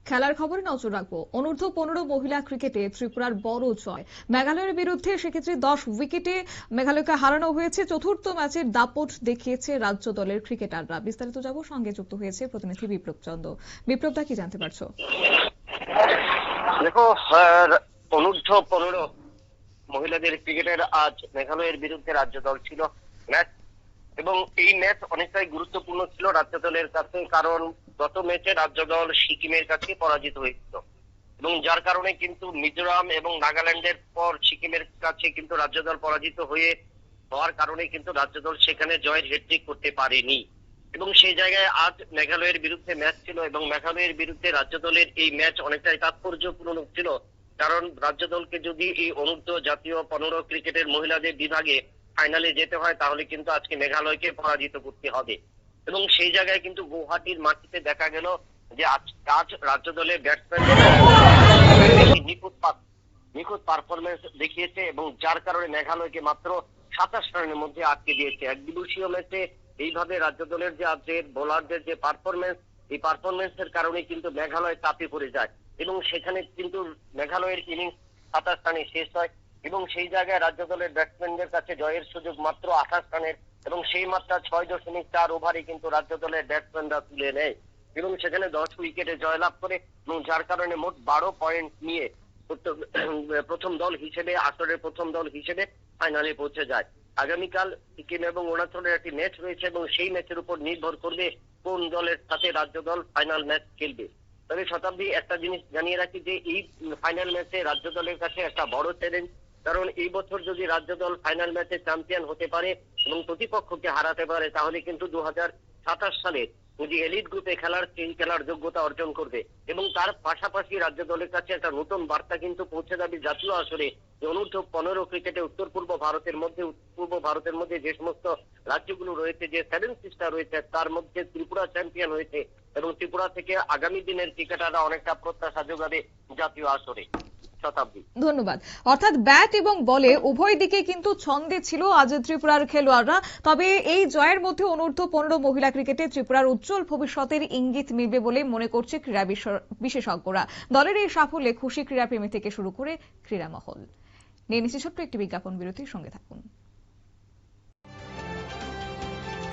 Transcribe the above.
খেলার খবরে নজর রাখবো। অনূর্ধ্ব 15 মহিলা ক্রিকেটে ত্রিপুরার বড় জয়। মেঘালয়ের বিরুদ্ধে সেক্ষেত্রে 10 উইকেটে মেঘালয়কে হারানো হয়েছে। চতুর্থ ম্যাচের দাপট দেখিয়েছে রাজ্য দলের ক্রিকেটাররা। বিস্তারিত যাব, সঙ্গে যুক্ত হয়েছে প্রতিনিধি বিপ্লব চন্দ্র। বিপ্লবদা, কি জানতে পারছো? দেখো, অনূর্ধ্ব 15 মহিলাদের ক্রিকেটের আজ মেঘালয়ের বিরুদ্ধে রাজ্য দল ছিল ম্যাচ, এবং এই ম্যাচ অনেকটাই গুরুত্বপূর্ণ ছিল রাজ্য দলের কাছে, কারণ গত ম্যাচে রাজ্য দল সিকিমের কাছে পরাজিত হয়েছিল, এবং যার কারণে কিন্তু মিজোরাম এবং নাগাল্যান্ডের পর সিকিমের কাছে কিন্তু রাজ্য দল পরাজিত হওয়ার কারণে কিন্তু রাজ্য দল সেখানে জয়ের হ্যাট্রিক করতে পারেনি। এবং সেই জায়গায় আজ মেঘালয়ের বিরুদ্ধে ম্যাচ ছিল, এবং মেঘালয়ের বিরুদ্ধে রাজ্য দলের এই ম্যাচ অনেকটাই তাৎপর্যপূর্ণ ছিল, কারণ রাজ্য দলকে যদি এই অনূর্ধ্ব জাতীয় 15 ক্রিকেটের মহিলাদের বিভাগে ফাইনালে যেতে হয় তাহলে কিন্তু আজকে মেঘালয়কে পরাজিত করতে হবে। এবং সেই জায়গায় কিন্তু গুয়াহাটির মাটিতে দেখা গেল যে আজ রাজ্য দলের ব্যাটসম্যান নিখুঁত পারফরমেন্স দেখিয়েছে, এবং যার কারণে মেঘালয়কে মাত্র 27 রানের মধ্যে আটকে দিয়েছে। এক দিবসীয় ম্যাচে এইভাবে রাজ্য দলের যে আজকের বোলারদের যে পারফরমেন্স, এই পারফরমেন্সের কারণে কিন্তু মেঘালয় চাপে পড়ে যায়, এবং সেখানে কিন্তু মেঘালয়ের ইনিংস 27 রানে শেষ হয়, এবং সেই জায়গায় রাজ্য দলের ব্যাটসম্যানদের কাছে জয়ের সুযোগ মাত্র 28 রানের, এবং সেই মাত্রা 6.4 ওভারে কিন্তু রাজ্য দলের ব্যাটসম্যানরা তুলে নেয়, এবং সেখানে 10 উইকেটে জয়লাভ করে, এবং যার কারণে মোট 12 পয়েন্ট নিয়ে প্রথম দল হিসেবে, আসরের প্রথম দল হিসেবে ফাইনালে পৌঁছে যায়। আগামীকাল সিকিম এবং অরুণাচলের একটি ম্যাচ রয়েছে, এবং সেই ম্যাচের উপর নির্ভর করবে কোন দলের সাথে রাজ্য দল ফাইনাল ম্যাচ খেলবে। তবে শতাব্দী, একটা জিনিস জানিয়ে রাখি যে এই ফাইনাল ম্যাচে রাজ্য দলের কাছে একটা বড় চ্যালেঞ্জ, কারণ এই বছর যদি রাজ্য দল ফাইনাল ম্যাচে চ্যাম্পিয়ন হতে পারে এবং প্রতিপক্ষকে হারাতে পারে, তাহলে কিন্তু 2027 সালে যে এলিট গ্রুপে খেলার যোগ্যতা অর্জন করবে, এবং তার পাশাপাশি রাজ্য দলের কাছে একটা নতুন বার্তা কিন্তু পৌঁছে যাবে জাতীয় আসরে। অনূর্ধ্ব 15 ক্রিকেটে উত্তর পূর্ব ভারতের মধ্যে যে সমস্ত রাজ্যগুলো রয়েছে, যে 7 সিস্টার রয়েছে, তার মধ্যে ত্রিপুরা চ্যাম্পিয়ন হয়েছে, এবং ত্রিপুরা থেকে আগামী দিনের ক্রিকেটাররা অনেকটা প্রত্যাশা যোগাবে জাতীয় আসরে। ধন্যবাদ। অর্থাৎ ব্যাট এবং বলে উভয় দিকে কিন্তু ছন্দে ছিল আজ ত্রিপুরার খেলোয়াড়রা। তবে এই জয়ের মধ্যে অনূর্ধ্ব 15 মহিলা ক্রিকেটে ত্রিপুরার উজ্জ্বল ভবিষ্যতের ইঙ্গিত মিলবে বলে মনে করছে ক্রীড়া বিশেষজ্ঞরা। দলের এই সাফল্যে খুশি ক্রীড়াপ্রেমী থেকে শুরু করে ক্রীড়া মহল। নিয়ে নিচ্ছি ছোট্ট একটি বিজ্ঞাপন বিরতির, সঙ্গে থাকুন।